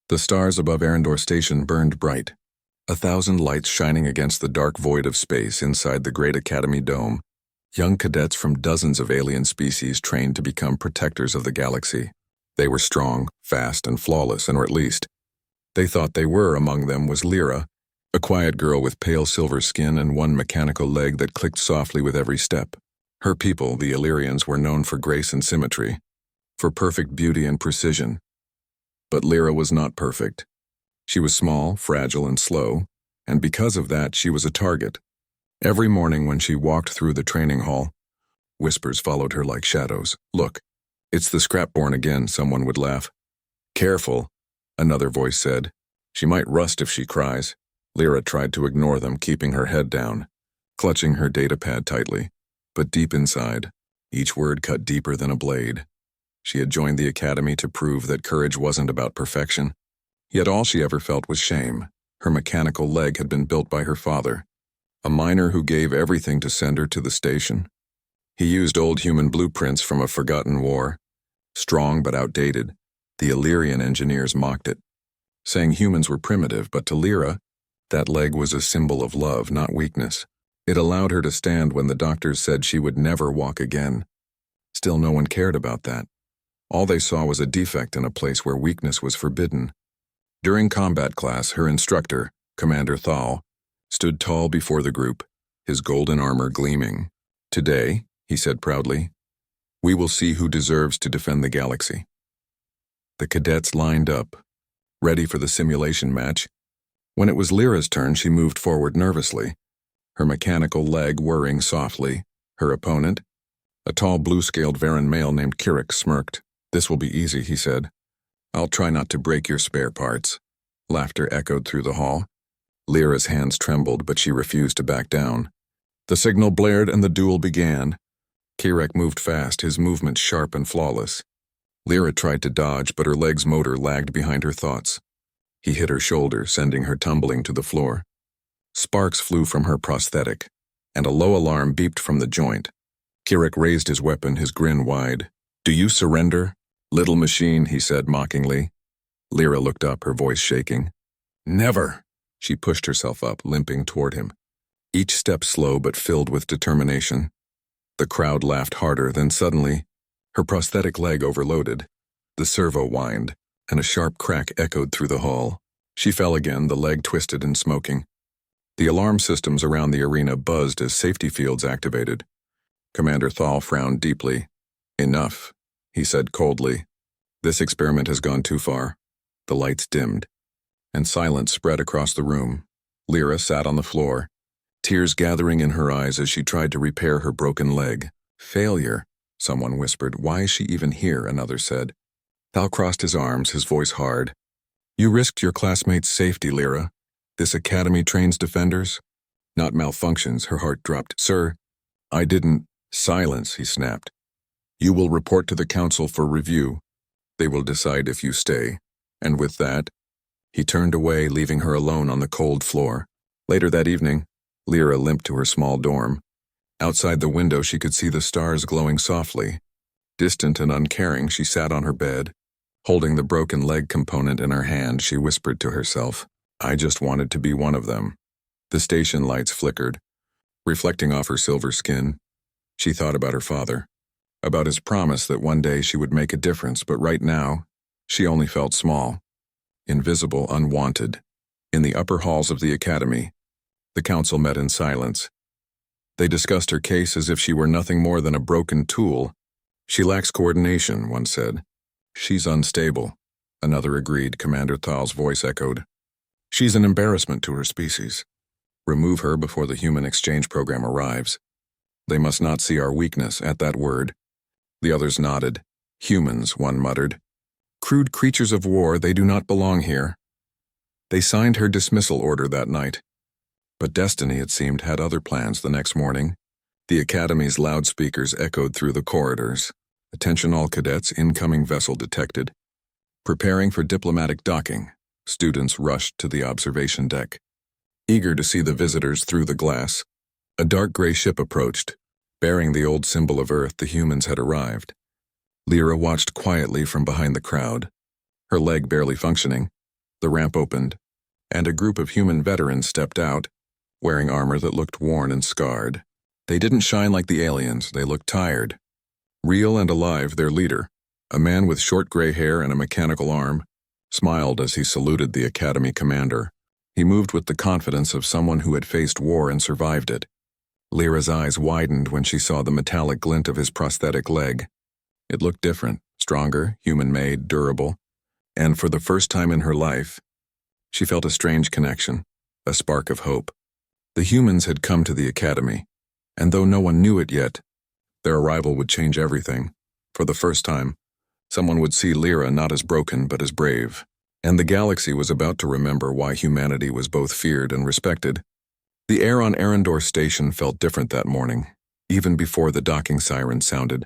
The stars above Arendor Station burned bright, 1,000 lights shining against the dark void of space inside the great Academy dome. Young cadets from dozens of alien species trained to become protectors of the galaxy. They were strong, fast, and flawless, or at least, they thought they were. Among them was Lyra, a quiet girl with pale silver skin and one mechanical leg that clicked softly with every step. Her people, the Illyrians, were known for grace and symmetry, for perfect beauty and precision. But Lyra was not perfect. She was small, fragile, and slow, and because of that, she was a target. Every morning when she walked through the training hall, whispers followed her like shadows. "Look, it's the Scrapborn again," someone would laugh. "Careful," another voice said. "She might rust if she cries." Lyra tried to ignore them, keeping her head down, clutching her datapad tightly. But deep inside, each word cut deeper than a blade. She had joined the Academy to prove that courage wasn't about perfection. Yet all she ever felt was shame. Her mechanical leg had been built by her father, a miner who gave everything to send her to the station. He used old human blueprints from a forgotten war. Strong but outdated, the Illyrian engineers mocked it, saying humans were primitive, but to Lyra, that leg was a symbol of love, not weakness. It allowed her to stand when the doctors said she would never walk again. Still, no one cared about that. All they saw was a defect in a place where weakness was forbidden. During combat class, her instructor, Commander Thal, stood tall before the group, his golden armor gleaming. "Today," he said proudly, "we will see who deserves to defend the galaxy." The cadets lined up, ready for the simulation match. When it was Lyra's turn, she moved forward nervously, her mechanical leg whirring softly. Her opponent, a tall blue-scaled Varan male named Kirik, smirked. "This will be easy," he said. "I'll try not to break your spare parts." Laughter echoed through the hall. Lyra's hands trembled, but she refused to back down. The signal blared and the duel began. Kirik moved fast, his movements sharp and flawless. Lyra tried to dodge, but her leg's motor lagged behind her thoughts. He hit her shoulder, sending her tumbling to the floor. Sparks flew from her prosthetic, and a low alarm beeped from the joint. Kirik raised his weapon, his grin wide. "Do you surrender, little machine?" he said mockingly. Lyra looked up, her voice shaking. "Never!" She pushed herself up, limping toward him, each step slow but filled with determination. The crowd laughed harder, then suddenly, her prosthetic leg overloaded. The servo whined, and a sharp crack echoed through the hall. She fell again, the leg twisted and smoking. The alarm systems around the arena buzzed as safety fields activated. Commander Thal frowned deeply. "Enough," he said coldly. "This experiment has gone too far." The lights dimmed, and silence spread across the room. Lyra sat on the floor, tears gathering in her eyes as she tried to repair her broken leg. "Failure," someone whispered. "Why is she even here?" another said. Thal crossed his arms, his voice hard. "You risked your classmates' safety, Lyra. This academy trains defenders, not malfunctions." Her heart dropped. "Sir, I didn't—" "Silence," he snapped. "You will report to the council for review. They will decide if you stay." And with that, he turned away, leaving her alone on the cold floor. Later that evening, Lyra limped to her small dorm. Outside the window, she could see the stars glowing softly. Distant and uncaring, she sat on her bed. Holding the broken leg component in her hand, she whispered to herself, "I just wanted to be one of them." The station lights flickered, reflecting off her silver skin. She thought about her father, about his promise that one day she would make a difference, but right now, she only felt small, invisible, unwanted. In the upper halls of the academy, the council met in silence. They discussed her case as if she were nothing more than a broken tool. "She lacks coordination," one said. "She's unstable," another agreed. Commander Thal's voice echoed. "She's an embarrassment to her species. Remove her before the human exchange program arrives. They must not see our weakness." At that word, the others nodded. "Humans," one muttered. "Crude creatures of war, they do not belong here." They signed her dismissal order that night. But destiny, it seemed, had other plans. The next morning, the academy's loudspeakers echoed through the corridors. "Attention all cadets, incoming vessel detected." Preparing for diplomatic docking, students rushed to the observation deck. Eager to see the visitors through the glass, a dark gray ship approached. Bearing the old symbol of Earth, the humans had arrived. Lyra watched quietly from behind the crowd, her leg barely functioning. The ramp opened, and a group of human veterans stepped out, wearing armor that looked worn and scarred. They didn't shine like the aliens, they looked tired. Real and alive, their leader, a man with short gray hair and a mechanical arm, smiled as he saluted the Academy commander. He moved with the confidence of someone who had faced war and survived it. Lyra's eyes widened when she saw the metallic glint of his prosthetic leg. It looked different, stronger, human-made, durable, and for the first time in her life, she felt a strange connection, a spark of hope. The humans had come to the Academy, and though no one knew it yet, their arrival would change everything. For the first time, someone would see Lyra not as broken but as brave, and the galaxy was about to remember why humanity was both feared and respected. The air on Arendor Station felt different that morning, even before the docking siren sounded.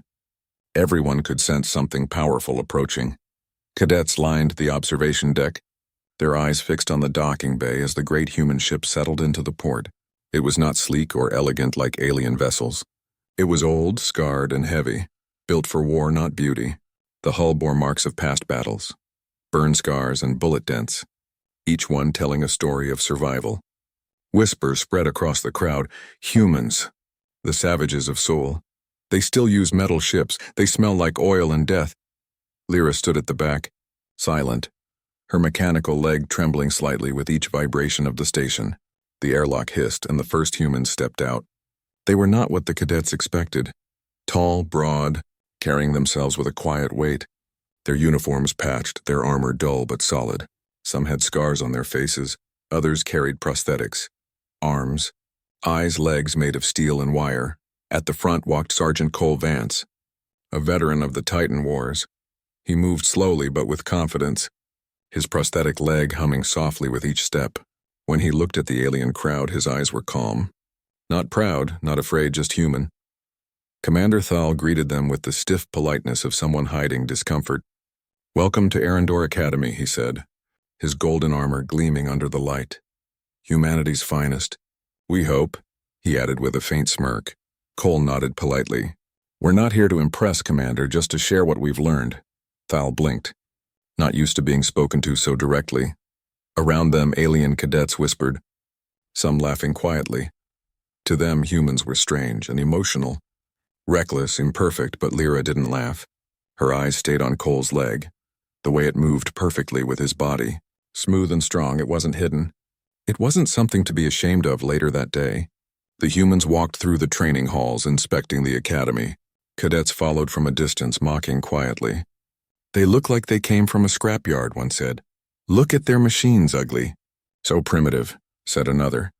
Everyone could sense something powerful approaching. Cadets lined the observation deck, their eyes fixed on the docking bay as the great human ship settled into the port. It was not sleek or elegant like alien vessels. It was old, scarred, and heavy, built for war, not beauty. The hull bore marks of past battles, burn scars and bullet dents, each one telling a story of survival. Whispers spread across the crowd. Humans, the savages of Seoul. They still use metal ships. They smell like oil and death. Lyra stood at the back, silent, her mechanical leg trembling slightly with each vibration of the station. The airlock hissed, and the first humans stepped out. They were not what the cadets expected. Tall, broad, carrying themselves with a quiet weight. Their uniforms patched, their armor dull but solid. Some had scars on their faces, others carried prosthetics. Arms, eyes, legs made of steel and wire. At the front walked Sergeant Cole Vance, a veteran of the Titan Wars. He moved slowly but with confidence, his prosthetic leg humming softly with each step. When he looked at the alien crowd, his eyes were calm. Not proud, not afraid, just human. Commander Thal greeted them with the stiff politeness of someone hiding discomfort. "Welcome to Arendor Academy," he said, his golden armor gleaming under the light. "Humanity's finest. We hope," he added with a faint smirk. Cole nodded politely. "We're not here to impress, Commander, just to share what we've learned." Thal blinked, not used to being spoken to so directly. Around them, alien cadets whispered, some laughing quietly. To them, humans were strange and emotional. Reckless, imperfect, but Lyra didn't laugh. Her eyes stayed on Cole's leg, the way it moved perfectly with his body. Smooth and strong, it wasn't hidden. It wasn't something to be ashamed of later that day. The humans walked through the training halls, inspecting the academy. Cadets followed from a distance, mocking quietly. "They look like they came from a scrapyard," one said. "Look at their machines, ugly." "So primitive," said another.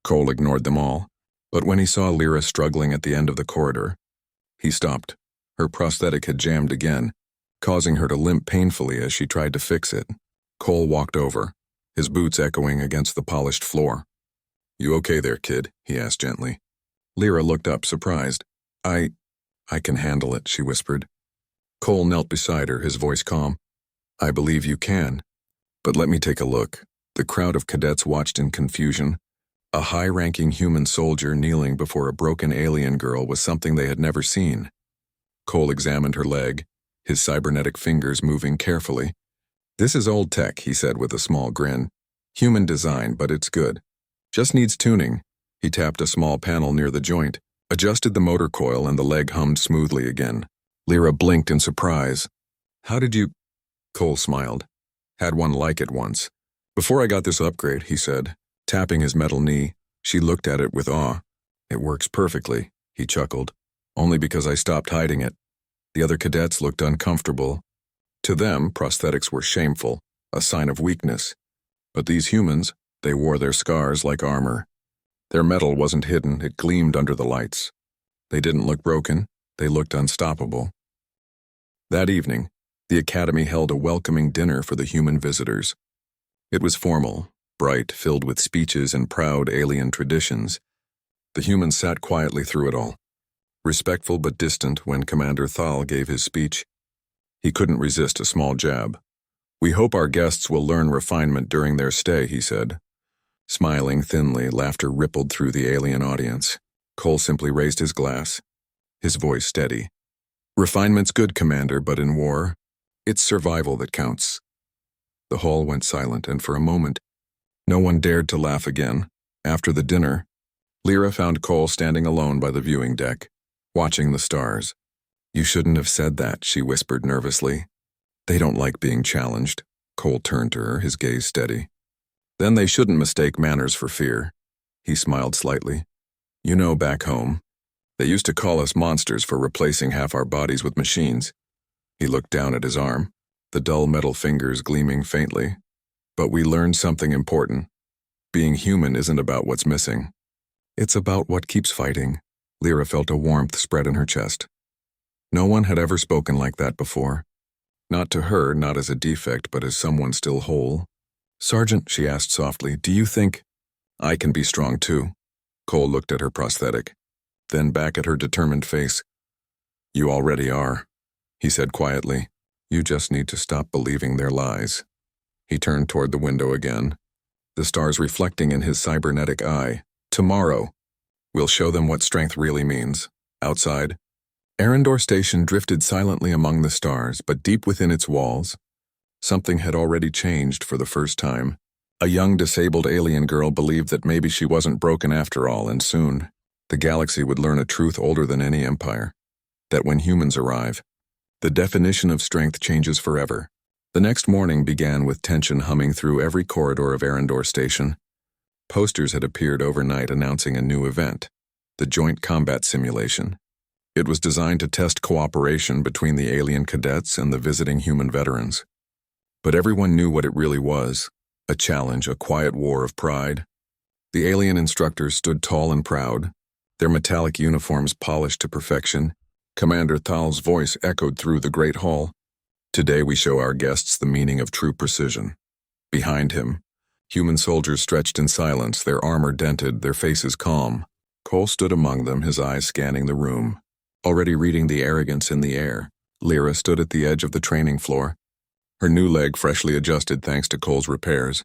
Cole ignored them all, but when he saw Lyra struggling at the end of the corridor, he stopped. Her prosthetic had jammed again, causing her to limp painfully as she tried to fix it. Cole walked over, his boots echoing against the polished floor. "You okay there, kid?" he asked gently. Lyra looked up, surprised. I can handle it," she whispered. Cole knelt beside her, his voice calm. "I believe you can. But let me take a look." The crowd of cadets watched in confusion. A high-ranking human soldier kneeling before a broken alien girl was something they had never seen. Cole examined her leg, his cybernetic fingers moving carefully. "This is old tech," he said with a small grin. "Human design, but it's good. Just needs tuning." He tapped a small panel near the joint, adjusted the motor coil, and the leg hummed smoothly again. Lyra blinked in surprise. "How did you—" Cole smiled. "Had one like it once. Before I got this upgrade," he said, tapping his metal knee. She looked at it with awe. "It works perfectly," he chuckled. "Only because I stopped hiding it." The other cadets looked uncomfortable. To them, prosthetics were shameful, a sign of weakness. But these humans, they wore their scars like armor. Their metal wasn't hidden, it gleamed under the lights. They didn't look broken, they looked unstoppable. That evening, the Academy held a welcoming dinner for the human visitors. It was formal, bright, filled with speeches and proud alien traditions. The humans sat quietly through it all, respectful but distant when Commander Thal gave his speech. He couldn't resist a small jab. "We hope our guests will learn refinement during their stay," he said. Smiling thinly, laughter rippled through the alien audience. Cole simply raised his glass, his voice steady. "Refinement's good, Commander, but in war, it's survival that counts." The hall went silent, and for a moment, no one dared to laugh again. After the dinner, Lyra found Cole standing alone by the viewing deck, watching the stars. "You shouldn't have said that," she whispered nervously. "They don't like being challenged." Cole turned to her, his gaze steady. "Then they shouldn't mistake manners for fear." He smiled slightly. "You know, back home, they used to call us monsters for replacing half our bodies with machines." He looked down at his arm, the dull metal fingers gleaming faintly. "But we learned something important. Being human isn't about what's missing. It's about what keeps fighting." Lyra felt a warmth spread in her chest. No one had ever spoken like that before. Not to her, not as a defect, but as someone still whole. "Sergeant," she asked softly, "do you think I can be strong too?" Cole looked at her prosthetic, then back at her determined face. "You already are," he said quietly. "You just need to stop believing their lies." He turned toward the window again, the stars reflecting in his cybernetic eye. "Tomorrow, we'll show them what strength really means." Outside, Arendor Station drifted silently among the stars, but deep within its walls, something had already changed for the first time. A young disabled alien girl believed that maybe she wasn't broken after all, and soon, the galaxy would learn a truth older than any empire. That when humans arrive, the definition of strength changes forever. The next morning began with tension humming through every corridor of Arendor Station. Posters had appeared overnight announcing a new event, the Joint Combat Simulation. It was designed to test cooperation between the alien cadets and the visiting human veterans. But everyone knew what it really was, a challenge, a quiet war of pride. The alien instructors stood tall and proud, their metallic uniforms polished to perfection. Commander Thal's voice echoed through the great hall. "Today we show our guests the meaning of true precision." Behind him, human soldiers stretched in silence, their armor dented, their faces calm. Cole stood among them, his eyes scanning the room, already reading the arrogance in the air. Lyra stood at the edge of the training floor, her new leg freshly adjusted thanks to Cole's repairs.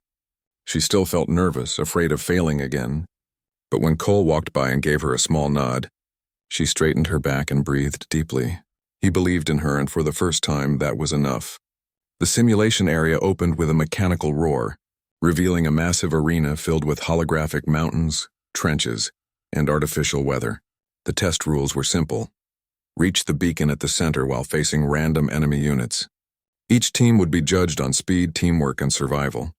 She still felt nervous, afraid of failing again. But when Cole walked by and gave her a small nod, she straightened her back and breathed deeply. He believed in her, and for the first time, that was enough. The simulation area opened with a mechanical roar, revealing a massive arena filled with holographic mountains, trenches, and artificial weather. The test rules were simple. Reach the beacon at the center while facing random enemy units. Each team would be judged on speed, teamwork, and survival.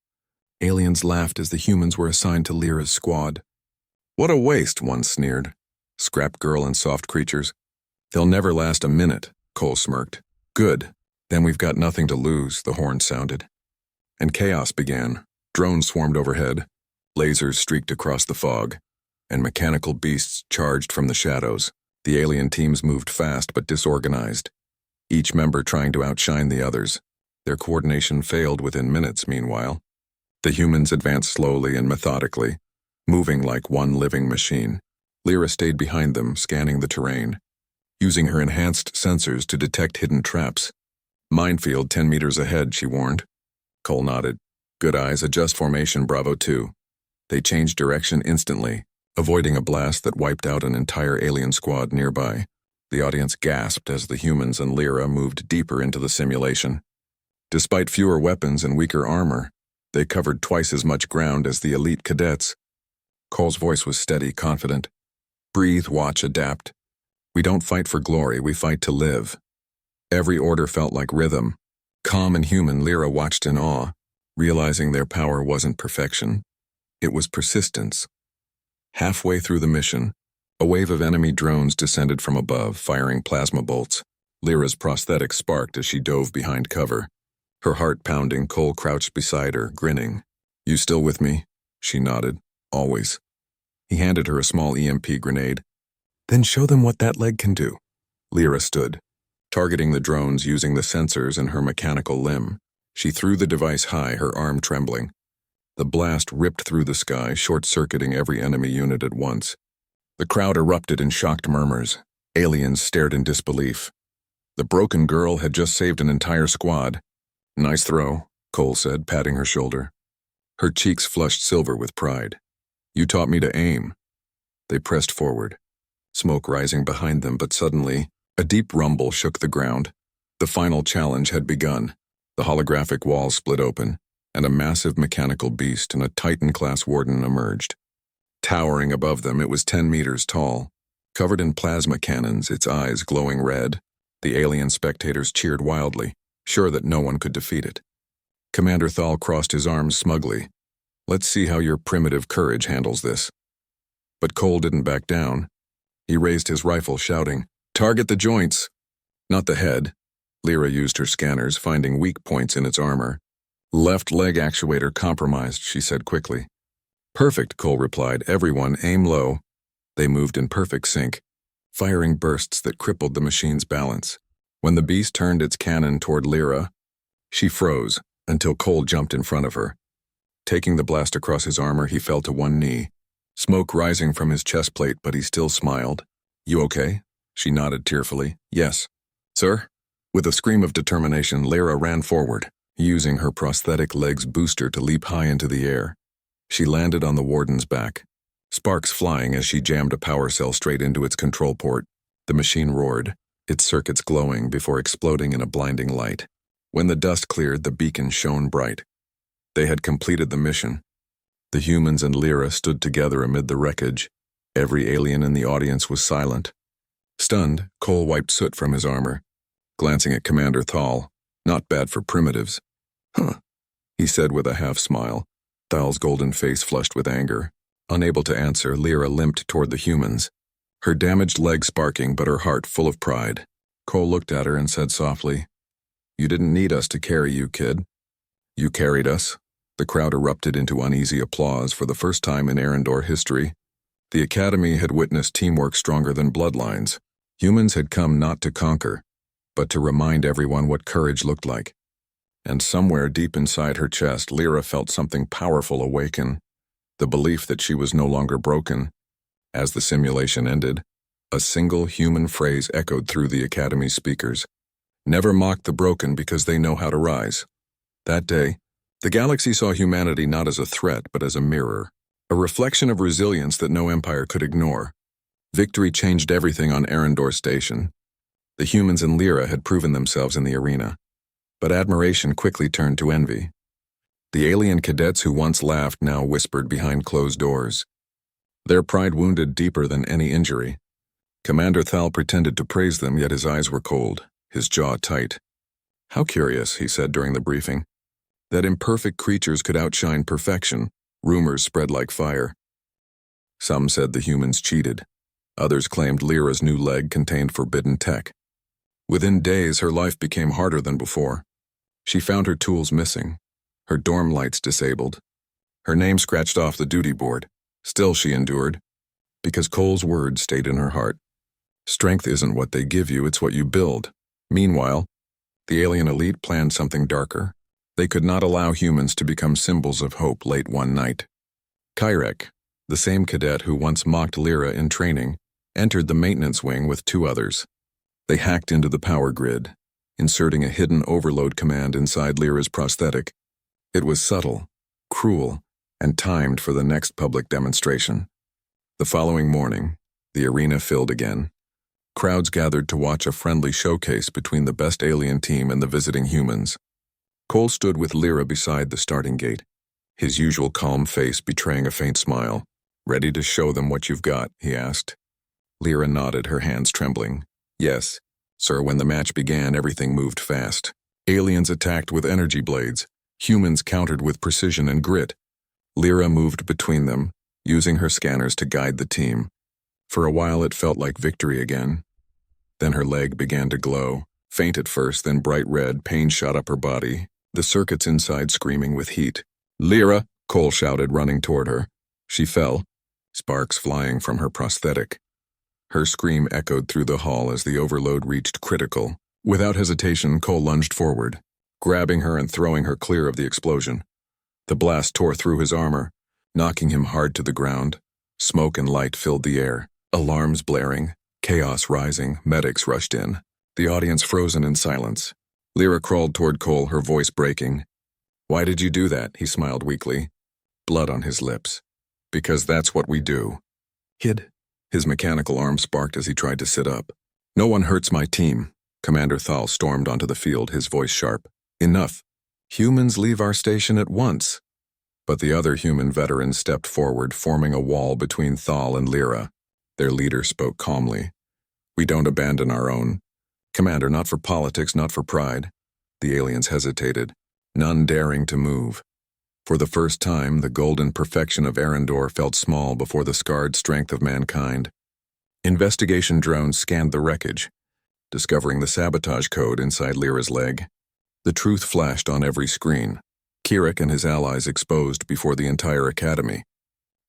Aliens laughed as the humans were assigned to Lyra's squad. "What a waste," one sneered. "Scrap girl and soft creatures. They'll never last a minute," Cole smirked. "Good. Then we've got nothing to lose," the horn sounded. And chaos began. Drones swarmed overhead, lasers streaked across the fog, and mechanical beasts charged from the shadows. The alien teams moved fast but disorganized, each member trying to outshine the others. Their coordination failed within minutes, meanwhile. The humans advanced slowly and methodically, moving like one living machine. Lyra stayed behind them, scanning the terrain, using her enhanced sensors to detect hidden traps. "Minefield 10 meters ahead," she warned. Cole nodded. "Good eyes, adjust formation, Bravo 2. They changed direction instantly, avoiding a blast that wiped out an entire alien squad nearby. The audience gasped as the humans and Lyra moved deeper into the simulation. Despite fewer weapons and weaker armor, they covered twice as much ground as the elite cadets. Cole's voice was steady, confident. "Breathe, watch, adapt. We don't fight for glory, we fight to live." Every order felt like rhythm. Calm and human, Lyra watched in awe, realizing their power wasn't perfection. It was persistence. Halfway through the mission, a wave of enemy drones descended from above, firing plasma bolts. Lyra's prosthetic sparked as she dove behind cover. Her heart pounding, Cole crouched beside her, grinning. "You still with me?" She nodded. "Always." He handed her a small EMP grenade. "Then show them what that leg can do." Lyra stood, targeting the drones using the sensors in her mechanical limb. She threw the device high, her arm trembling. The blast ripped through the sky, short-circuiting every enemy unit at once. The crowd erupted in shocked murmurs. Aliens stared in disbelief. The broken girl had just saved an entire squad. "Nice throw," Cole said, patting her shoulder. Her cheeks flushed silver with pride. "You taught me to aim." They pressed forward, smoke rising behind them, but suddenly, a deep rumble shook the ground. The final challenge had begun. The holographic wall split open, and a massive mechanical beast and a Titan-class warden emerged. Towering above them, it was 10 meters tall. Covered in plasma cannons, its eyes glowing red, the alien spectators cheered wildly, sure that no one could defeat it. Commander Thal crossed his arms smugly. Let's see how your primitive courage handles this. But Cole didn't back down. He raised his rifle, shouting, "Target the joints!" Not the head. Lyra used her scanners, finding weak points in its armor. "Left leg actuator compromised," she said quickly. "Perfect," Cole replied. "Everyone, aim low." They moved in perfect sync, firing bursts that crippled the machine's balance. When the beast turned its cannon toward Lyra, she froze until Cole jumped in front of her. Taking the blast across his armor, he fell to one knee, smoke rising from his chest plate, but he still smiled. "You okay?" She nodded tearfully. "Yes, sir." With a scream of determination, Lyra ran forward, using her prosthetic leg's booster to leap high into the air. She landed on the warden's back, sparks flying as she jammed a power cell straight into its control port. The machine roared, its circuits glowing before exploding in a blinding light. When the dust cleared, the beacon shone bright. They had completed the mission. The humans and Lyra stood together amid the wreckage. Every alien in the audience was silent. Stunned, Cole wiped soot from his armor, glancing at Commander Thal. "Not bad for primitives." "Huh," he said with a half-smile. Thal's golden face flushed with anger. Unable to answer, Lyra limped toward the humans, her damaged leg sparking but her heart full of pride. Cole looked at her and said softly, "You didn't need us to carry you, kid. You carried us." The crowd erupted into uneasy applause for the first time in Arendor history. The Academy had witnessed teamwork stronger than bloodlines. Humans had come not to conquer, but to remind everyone what courage looked like. And somewhere deep inside her chest, Lyra felt something powerful awaken, the belief that she was no longer broken. As the simulation ended, a single human phrase echoed through the Academy's speakers. "Never mock the broken because they know how to rise." That day, the galaxy saw humanity not as a threat but as a mirror, a reflection of resilience that no empire could ignore. Victory changed everything on Arendor Station. The humans and Lyra had proven themselves in the arena, but admiration quickly turned to envy. The alien cadets who once laughed now whispered behind closed doors. Their pride wounded deeper than any injury. Commander Thal pretended to praise them, yet his eyes were cold, his jaw tight. "How curious," he said during the briefing. "That imperfect creatures could outshine perfection." Rumors spread like fire. Some said the humans cheated. Others claimed Lyra's new leg contained forbidden tech. Within days, her life became harder than before. She found her tools missing, her dorm lights disabled, her name scratched off the duty board. Still she endured, because Cole's words stayed in her heart. Strength isn't what they give you, it's what you build. Meanwhile, the alien elite planned something darker. They could not allow humans to become symbols of hope late one night. Kyrek, the same cadet who once mocked Lyra in training, entered the maintenance wing with 2 others. They hacked into the power grid, inserting a hidden overload command inside Lyra's prosthetic. It was subtle, cruel, and timed for the next public demonstration. The following morning, the arena filled again. Crowds gathered to watch a friendly showcase between the best alien team and the visiting humans. Cole stood with Lyra beside the starting gate, his usual calm face betraying a faint smile. "Ready to show them what you've got?" he asked. Lyra nodded, her hands trembling. "Yes, sir." When the match began, everything moved fast. Aliens attacked with energy blades. Humans countered with precision and grit. Lyra moved between them, using her scanners to guide the team. For a while it felt like victory again. Then her leg began to glow. Faint at first, then bright red. Pain shot up her body, the circuits inside screaming with heat. "Lyra!" Cole shouted, running toward her. She fell, sparks flying from her prosthetic. Her scream echoed through the hall as the overload reached critical. Without hesitation, Cole lunged forward, grabbing her and throwing her clear of the explosion. The blast tore through his armor, knocking him hard to the ground. Smoke and light filled the air, alarms blaring, chaos rising. Medics rushed in, the audience frozen in silence. Lyra crawled toward Cole, her voice breaking. "Why did you do that?" He smiled weakly, blood on his lips. "Because that's what we do." "Kid." His mechanical arm sparked as he tried to sit up. "No one hurts my team." Commander Thal stormed onto the field, his voice sharp. "Enough. Humans leave our station at once. But the other human veterans stepped forward, forming a wall between Thal and Lyra. Their leader spoke calmly. We don't abandon our own. Commander, not for politics, not for pride. The aliens hesitated, none daring to move. For the first time, the golden perfection of Arendor felt small before the scarred strength of mankind. Investigation drones scanned the wreckage, discovering the sabotage code inside Lyra's leg. The truth flashed on every screen. Kirik and his allies exposed before the entire academy.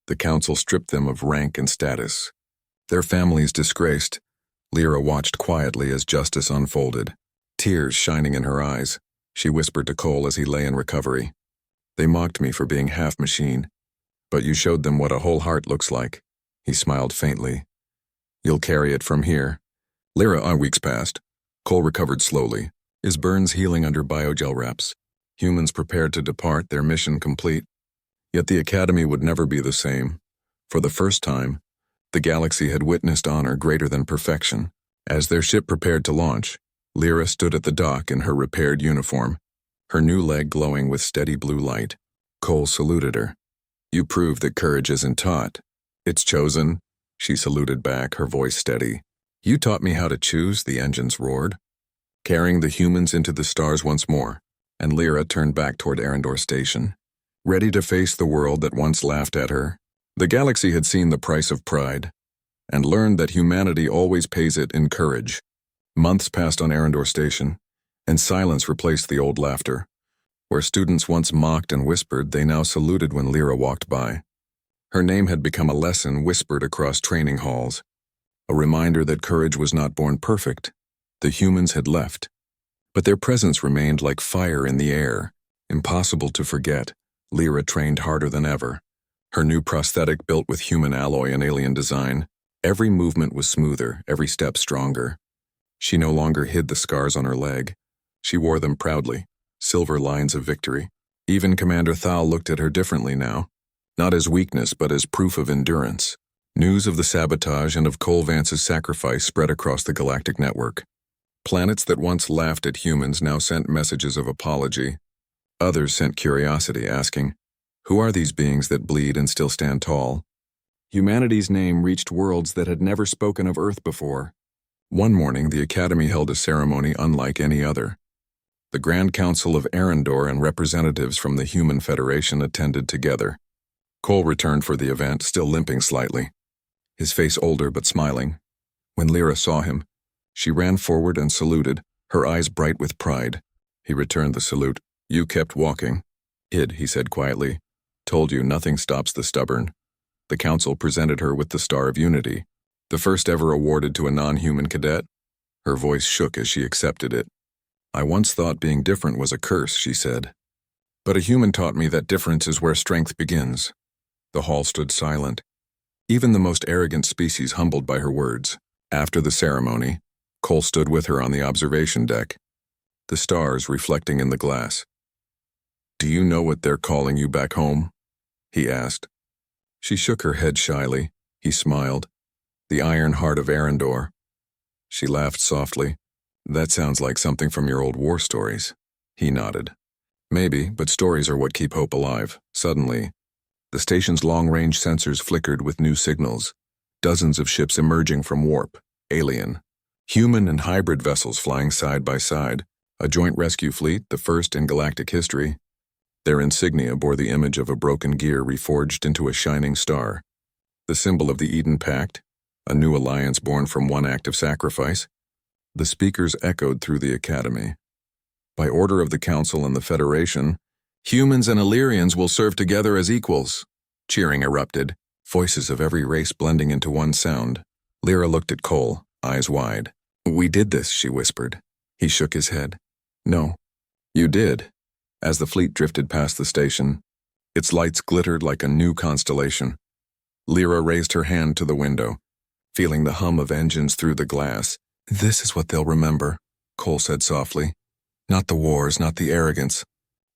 The council stripped them of rank and status. Their families disgraced. Lyra watched quietly as justice unfolded. Tears shining in her eyes, she whispered to Cole as he lay in recovery. They mocked me for being half machine, but you showed them what a whole heart looks like. He smiled faintly. You'll carry it from here. Lyra, weeks passed. Cole recovered slowly, his burns healing under biogel wraps. Humans prepared to depart, their mission complete. Yet the academy would never be the same. For the first time, the galaxy had witnessed honor greater than perfection. As their ship prepared to launch, Lyra stood at the dock in her repaired uniform, her new leg glowing with steady blue light. Cole saluted her. You proved that courage isn't taught. It's chosen. She saluted back, her voice steady. You taught me how to choose, the engines roared, carrying the humans into the stars once more, and Lyra turned back toward Arendor Station, ready to face the world that once laughed at her. The galaxy had seen the price of pride, and learned that humanity always pays it in courage. Months passed on Arendor Station, and silence replaced the old laughter. Where students once mocked and whispered, they now saluted when Lyra walked by. Her name had become a lesson whispered across training halls, a reminder that courage was not born perfect. The humans had left, but their presence remained like fire in the air, impossible to forget. Lyra trained harder than ever. Her new prosthetic built with human alloy and alien design. Every movement was smoother, every step stronger. She no longer hid the scars on her leg. She wore them proudly, silver lines of victory. Even Commander Thal looked at her differently now, not as weakness but as proof of endurance. News of the sabotage and of Cole Vance's sacrifice spread across the galactic network. Planets that once laughed at humans now sent messages of apology. Others sent curiosity, asking, who are these beings that bleed and still stand tall? Humanity's name reached worlds that had never spoken of Earth before. One morning, the Academy held a ceremony unlike any other. The Grand Council of Arendor and representatives from the Human Federation attended together. Cole returned for the event, still limping slightly, his face older but smiling. When Lyra saw him, she ran forward and saluted, her eyes bright with pride. He returned the salute. You kept walking. He said quietly. Told you nothing stops the stubborn. The council presented her with the Star of Unity, the first ever awarded to a non-human cadet. Her voice shook as she accepted it. I once thought being different was a curse, she said. But a human taught me that difference is where strength begins. The hall stood silent, even the most arrogant species humbled by her words. After the ceremony, Cole stood with her on the observation deck, the stars reflecting in the glass. Do you know what they're calling you back home? He asked. She shook her head shyly. He smiled. The iron heart of Arendor. She laughed softly. That sounds like something from your old war stories. He nodded. Maybe, but stories are what keep hope alive. Suddenly, the station's long-range sensors flickered with new signals. Dozens of ships emerging from warp, alien, human and hybrid vessels flying side by side, a joint rescue fleet, the first in galactic history. Their insignia bore the image of a broken gear reforged into a shining star, the symbol of the Eden Pact, a new alliance born from one act of sacrifice. The speakers echoed through the academy. By order of the Council and the Federation, humans and Illyrians will serve together as equals. Cheering erupted, voices of every race blending into one sound. Lyra looked at Cole, eyes wide. We did this, she whispered. He shook his head. No, you did. As the fleet drifted past the station, its lights glittered like a new constellation. Lyra raised her hand to the window, feeling the hum of engines through the glass. This is what they'll remember, Cole said softly. Not the wars, not the arrogance,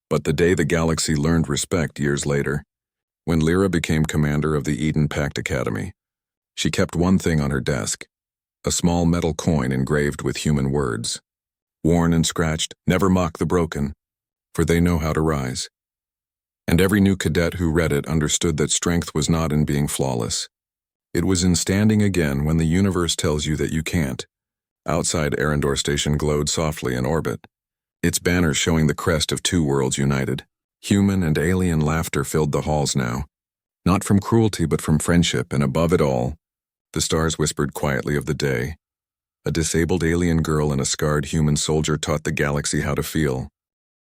but the day the galaxy learned respect years later. When Lyra became commander of the Eden Pact Academy, she kept one thing on her desk, a small metal coin engraved with human words. Worn and scratched, never mock the broken. for they know how to rise. And every new cadet who read it understood that strength was not in being flawless. It was in standing again when the universe tells you that you can't. Outside, Arendor Station glowed softly in orbit, its banners showing the crest of two worlds united. Human and alien laughter filled the halls now, not from cruelty but from friendship, and above it all, the stars whispered quietly of the day. A disabled alien girl and a scarred human soldier taught the galaxy how to feel.